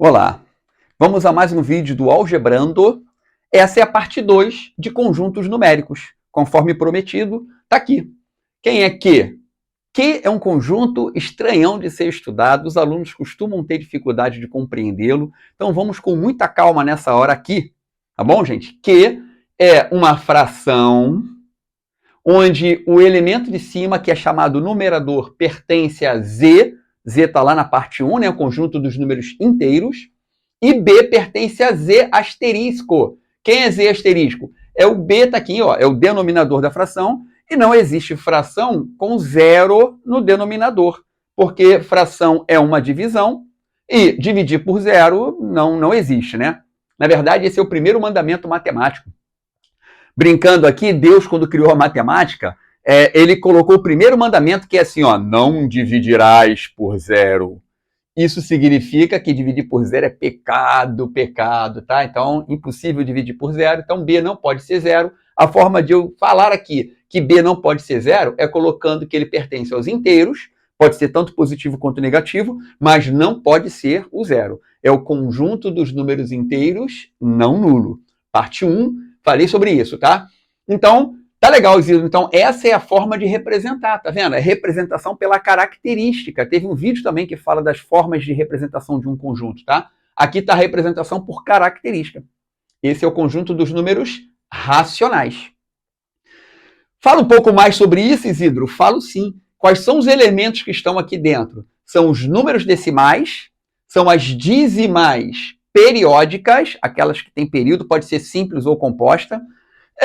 Olá, vamos a mais um vídeo do Algebrando. Essa é a parte 2 de conjuntos numéricos. Conforme prometido, está aqui. Quem é Q? Q é um conjunto estranhão de ser estudado, os alunos costumam ter dificuldade de compreendê-lo, então vamos com muita calma nessa hora aqui, tá bom, gente? Q é uma fração onde o elemento de cima, que é chamado numerador, pertence a Z, Z está lá na parte 1, né, o conjunto dos números inteiros, e B pertence a Z asterisco. Quem é Z asterisco? É o B, está aqui, ó, é o denominador da fração, e não existe fração com zero no denominador, porque fração é uma divisão, e dividir por zero não existe, né? Na verdade, esse é o primeiro mandamento matemático. Brincando aqui, Deus, quando criou a matemática, ele colocou o primeiro mandamento, que é assim, ó, não dividirás por zero. Isso significa que dividir por zero é pecado, tá? Então, impossível dividir por zero, então B não pode ser zero. A forma de eu falar aqui que B não pode ser zero é colocando que ele pertence aos inteiros, pode ser tanto positivo quanto negativo, mas não pode ser o zero. É o conjunto dos números inteiros não nulo. Parte 1, falei sobre isso, tá? Então, tá legal, Isidro. Então, essa é a forma de representar, tá vendo? É representação pela característica. Teve um vídeo também que fala das formas de representação de um conjunto, tá? Aqui está a representação por característica. Esse é o conjunto dos números racionais. Fala um pouco mais sobre isso, Isidro? Falo sim. Quais são os elementos que estão aqui dentro? São os números decimais, são as dizimais periódicas, aquelas que têm período, pode ser simples ou composta,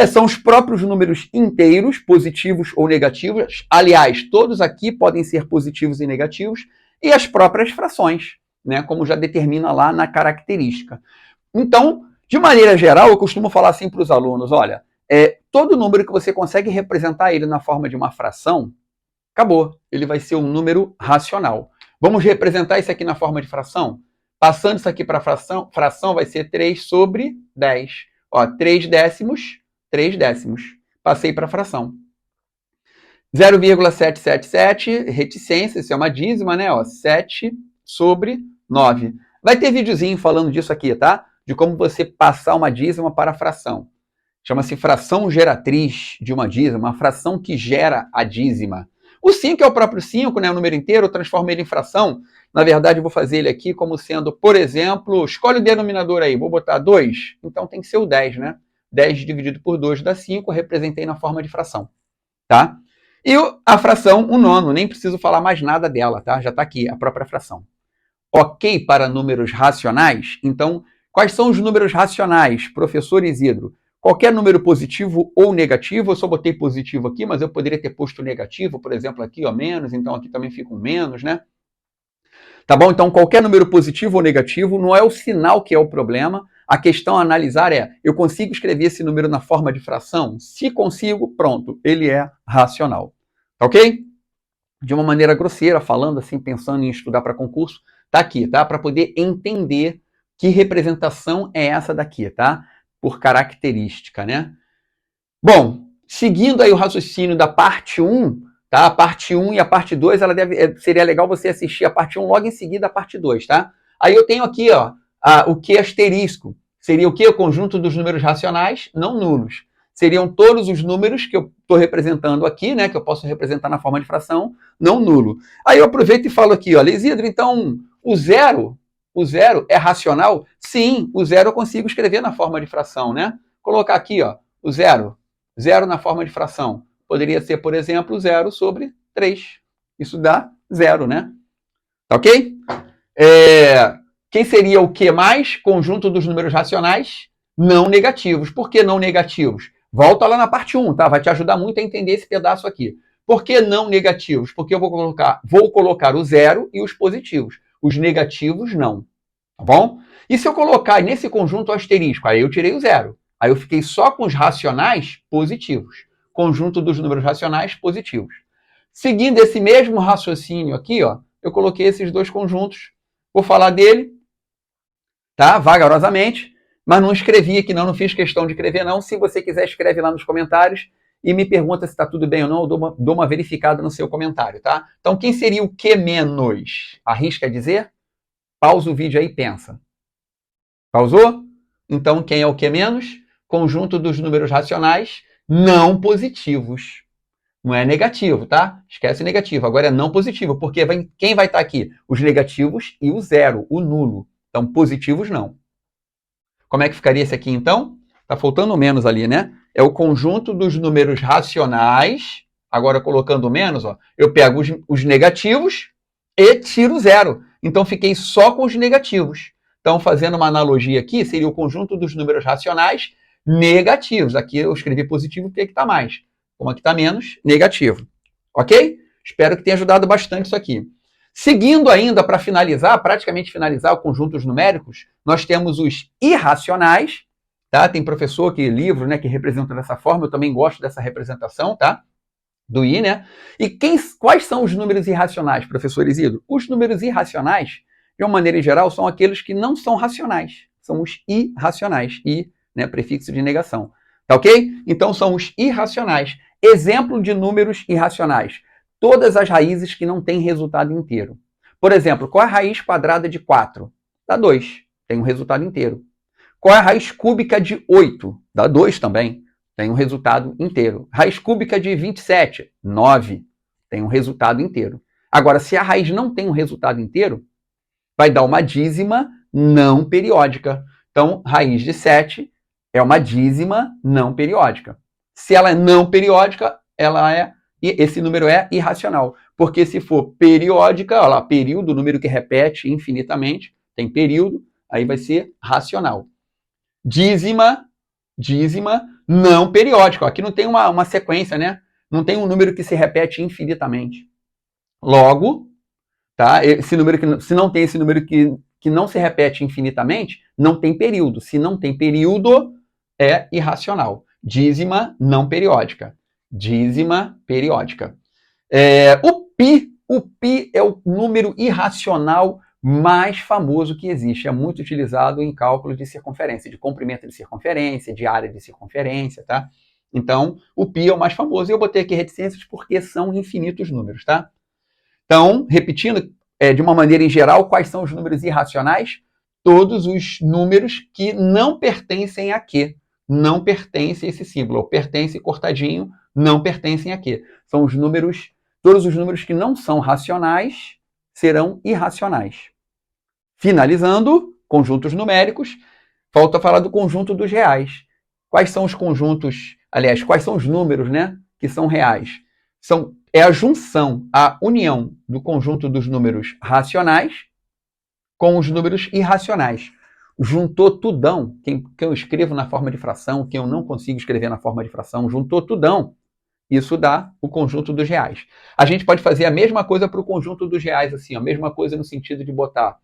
são os próprios números inteiros, positivos ou negativos. Aliás, todos aqui podem ser positivos e negativos. E as próprias frações, né, como já determina lá na característica. Então, de maneira geral, eu costumo falar assim para os alunos, olha, todo número que você consegue representar ele na forma de uma fração, acabou. Ele vai ser um número racional. Vamos representar isso aqui na forma de fração? Passando isso aqui para fração vai ser 3 sobre 10. Ó, 3 décimos. Passei para a fração. 0,777, reticência, isso é uma dízima, né? Ó, 7 sobre 9. Vai ter videozinho falando disso aqui, tá? De como você passar uma dízima para a fração. Chama-se fração geratriz de uma dízima, uma fração que gera a dízima. O 5 é o próprio 5, né? O número inteiro, eu transformo ele em fração. Na verdade, eu vou fazer ele aqui como sendo, por exemplo, escolhe o denominador aí, vou botar 2, então tem que ser o 10, né? 10 dividido por 2 dá 5, representei na forma de fração, tá? E a fração, o nono, nem preciso falar mais nada dela, tá? Já está aqui, a própria fração. Ok para números racionais? Então, quais são os números racionais, professor Isidro? Qualquer número positivo ou negativo, eu só botei positivo aqui, mas eu poderia ter posto negativo, por exemplo, aqui, ó, menos, então aqui também fica um menos, né? Tá bom? Então, qualquer número positivo ou negativo não é o sinal que é o problema. A questão a analisar é, eu consigo escrever esse número na forma de fração? Se consigo, pronto, ele é racional. Tá ok? De uma maneira grosseira, falando assim, pensando em estudar para concurso, tá aqui, tá? Para poder entender que representação é essa daqui, tá? Por característica, né? Bom, seguindo aí o raciocínio da parte 1, tá? A parte 1 e a parte 2, seria legal você assistir a parte 1 logo em seguida a parte 2, tá? Aí eu tenho aqui, ó, o Q asterisco. Seria o quê? O conjunto dos números racionais não nulos. Seriam todos os números que eu estou representando aqui, né? Que eu posso representar na forma de fração, não nulo. Aí eu aproveito e falo aqui, ó, Isidro, então o zero é racional? Sim, o zero eu consigo escrever na forma de fração, né? Colocar aqui, ó, o zero na forma de fração. Poderia ser, por exemplo, 0 sobre 3. Isso dá 0, né? Tá ok? Quem seria o Q mais? Conjunto dos números racionais não negativos. Por que não negativos? Volta lá na parte 1, tá? Vai te ajudar muito a entender esse pedaço aqui. Por que não negativos? Porque eu vou colocar o zero e os positivos. Os negativos não. Tá bom? E se eu colocar nesse conjunto o asterisco? Aí eu tirei o zero. Aí eu fiquei só com os racionais positivos. Conjunto dos números racionais positivos. Seguindo esse mesmo raciocínio aqui, ó, eu coloquei esses dois conjuntos. Vou falar dele, tá? Vagarosamente, mas não escrevi aqui não fiz questão de escrever não. Se você quiser, escreve lá nos comentários e me pergunta se está tudo bem ou não, eu dou uma verificada no seu comentário, tá? Então, quem seria o Q menos? Arrisca dizer? Pausa o vídeo aí e pensa. Pausou? Então, quem é o que menos? Conjunto dos números racionais não positivos. Não é negativo, tá? Esquece o negativo. Agora é não positivo, porque quem vai estar aqui? Os negativos e o zero, o nulo. Então, positivos não. Como é que ficaria esse aqui, então? Tá faltando menos ali, né? É o conjunto dos números racionais. Agora, colocando menos, ó, eu pego os negativos e tiro zero. Então, fiquei só com os negativos. Então, fazendo uma analogia aqui, seria o conjunto dos números racionais negativos. Aqui eu escrevi positivo porque aqui está mais. Como aqui está menos, negativo. Ok? Espero que tenha ajudado bastante isso aqui. Seguindo ainda, para finalizar, praticamente finalizar o conjuntos numéricos, nós temos os irracionais, tá? Tem professor que livro, né, que representa dessa forma, eu também gosto dessa representação, tá? Do I, né? E quais são os números irracionais, professor Isidro? Os números irracionais, de uma maneira geral, são aqueles que não são racionais. São os irracionais. I, né, prefixo de negação. Tá ok? Então, são os irracionais. Exemplo de números irracionais. Todas as raízes que não têm resultado inteiro. Por exemplo, qual é a raiz quadrada de 4? Dá 2. Tem um resultado inteiro. Qual é a raiz cúbica de 8? Dá 2 também. Tem um resultado inteiro. Raiz cúbica de 27, 9. Tem um resultado inteiro. Agora, se a raiz não tem um resultado inteiro, vai dar uma dízima não periódica. Então, raiz de 7 é uma dízima não periódica. Se ela é não periódica, esse número é irracional. Porque se for periódica, olha lá, período, número que repete infinitamente, tem período, aí vai ser racional. Dízima não periódica. Aqui não tem uma sequência, né? Não tem um número que se repete infinitamente. Logo, tá? Esse número se não tem esse número que não se repete infinitamente, não tem período. Se não tem período, é irracional. Dízima não periódica. Dízima periódica. O pi é o número irracional mais famoso que existe. É muito utilizado em cálculo de circunferência, de comprimento de circunferência, de área de circunferência, tá? Então, o pi é o mais famoso. E eu botei aqui reticências porque são infinitos números, tá? Então, repetindo, de uma maneira em geral, quais são os números irracionais? Todos os números que não pertencem a quê? Não pertencem a esse símbolo. Pertence cortadinho, não pertencem a quê? São os números, todos os números que não são racionais serão irracionais. Finalizando, conjuntos numéricos, falta falar do conjunto dos reais. Quais são os conjuntos, aliás, quais são os números, né, que são reais? É a junção, a união do conjunto dos números racionais com os números irracionais. Juntou tudão, que eu escrevo na forma de fração, que eu não consigo escrever na forma de fração, juntou tudão, isso dá o conjunto dos reais. A gente pode fazer a mesma coisa para o conjunto dos reais, assim, a mesma coisa no sentido de botar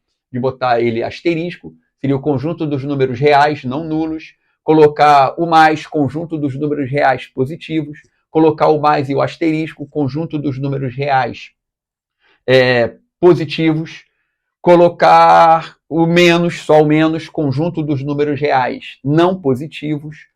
ele asterisco, seria o conjunto dos números reais, não nulos, colocar o mais, conjunto dos números reais positivos, colocar o mais e o asterisco, conjunto dos números reais positivos, colocar o menos, só o menos, conjunto dos números reais não positivos,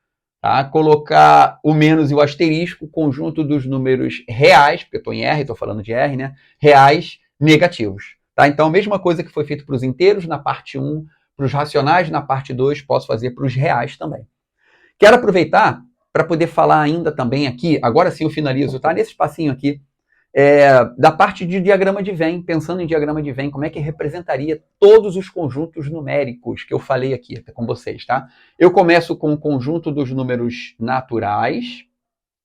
tá? Colocar o menos e o asterisco, conjunto dos números reais, porque eu estou em R, estou falando de R, né? Reais negativos. Tá? Então, a mesma coisa que foi feito para os inteiros na parte 1, para os racionais na parte 2, posso fazer para os reais também. Quero aproveitar para poder falar ainda também aqui, agora sim eu finalizo, tá? Nesse espacinho aqui, da parte de diagrama de Venn, pensando em diagrama de Venn, como é que representaria todos os conjuntos numéricos que eu falei aqui com vocês, tá? Eu começo com o conjunto dos números naturais,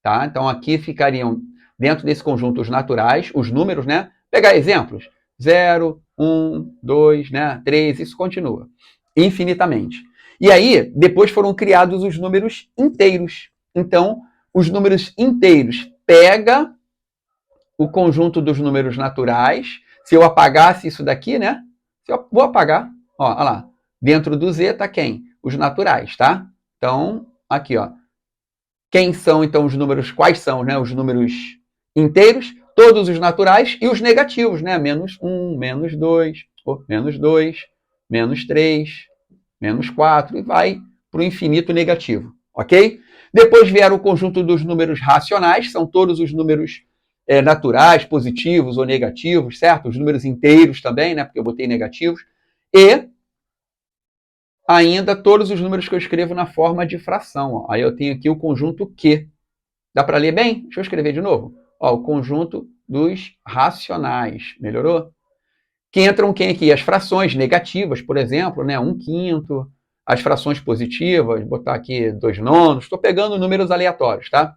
tá? Então aqui ficariam, dentro desse conjunto, os naturais, os números, né? Pegar exemplos, 0, 1, 2, né? 3, isso continua, infinitamente. E aí, depois foram criados os números inteiros. Então, os números inteiros pega o conjunto dos números naturais. Se eu apagasse isso daqui, né? Vou apagar. Ó, olha lá. Dentro do Z está quem? Os naturais, tá? Então, aqui, ó. Quem são, então, os números? Quais são, né? Os números inteiros, todos os naturais e os negativos, né? Menos 1, menos 2, menos 2, menos 3, menos 4, e vai para o infinito negativo, ok? Depois vieram o conjunto dos números racionais, são todos os números naturais, positivos ou negativos, certo? Os números inteiros também, né? Porque eu botei negativos. E ainda todos os números que eu escrevo na forma de fração. Ó. Aí eu tenho aqui o conjunto Q. Dá para ler bem? Deixa eu escrever de novo. Ó, o conjunto dos racionais. Melhorou? Que entram quem aqui? As frações negativas, por exemplo, né? 1/5. As frações positivas, botar aqui 2/9. Estou pegando números aleatórios, tá?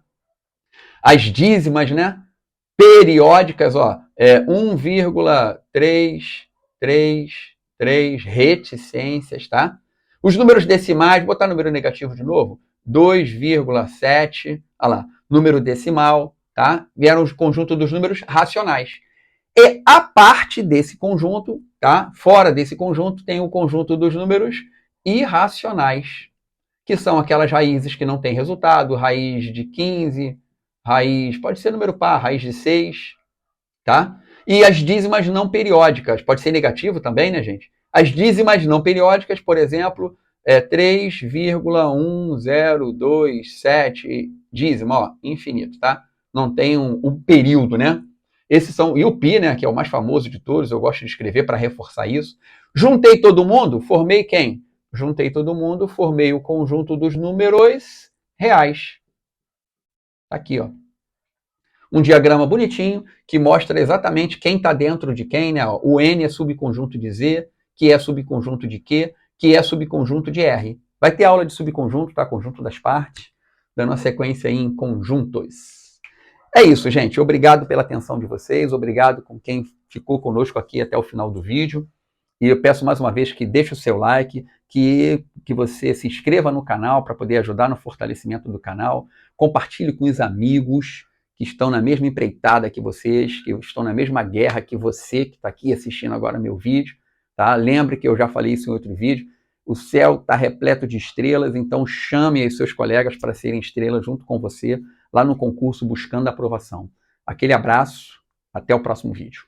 As dízimas, né? Periódicas, ó, 1,333 reticências, tá? Os números decimais, vou botar número negativo de novo, 2,7, olha lá, número decimal, tá? Vieram o conjunto dos números racionais. E a parte desse conjunto, tá? Fora desse conjunto, tem o conjunto dos números irracionais, que são aquelas raízes que não têm resultado, raiz de 15, raiz, pode ser número par, raiz de 6, tá? E as dízimas não periódicas, pode ser negativo também, né, gente? As dízimas não periódicas, por exemplo, 3,1027 dízima, ó, infinito, tá? Não tem um período, né? Esses são, e o pi, né, que é o mais famoso de todos, eu gosto de escrever para reforçar isso. Juntei todo mundo, formei quem? Juntei todo mundo, formei o conjunto dos números reais. Aqui, ó. Um diagrama bonitinho que mostra exatamente quem está dentro de quem, né? O N é subconjunto de Z, que é subconjunto de Q, que é subconjunto de R. Vai ter aula de subconjunto, tá? Conjunto das partes, dando uma sequência aí em conjuntos. É isso, gente. Obrigado pela atenção de vocês, obrigado com quem ficou conosco aqui até o final do vídeo. E eu peço mais uma vez que deixe o seu like, que você se inscreva no canal para poder ajudar no fortalecimento do canal, compartilhe com os amigos que estão na mesma empreitada que vocês, que estão na mesma guerra que você que está aqui assistindo agora meu vídeo. Tá? Lembre que eu já falei isso em outro vídeo, o céu está repleto de estrelas, então chame os seus colegas para serem estrelas junto com você lá no concurso Buscando a Aprovação. Aquele abraço, até o próximo vídeo.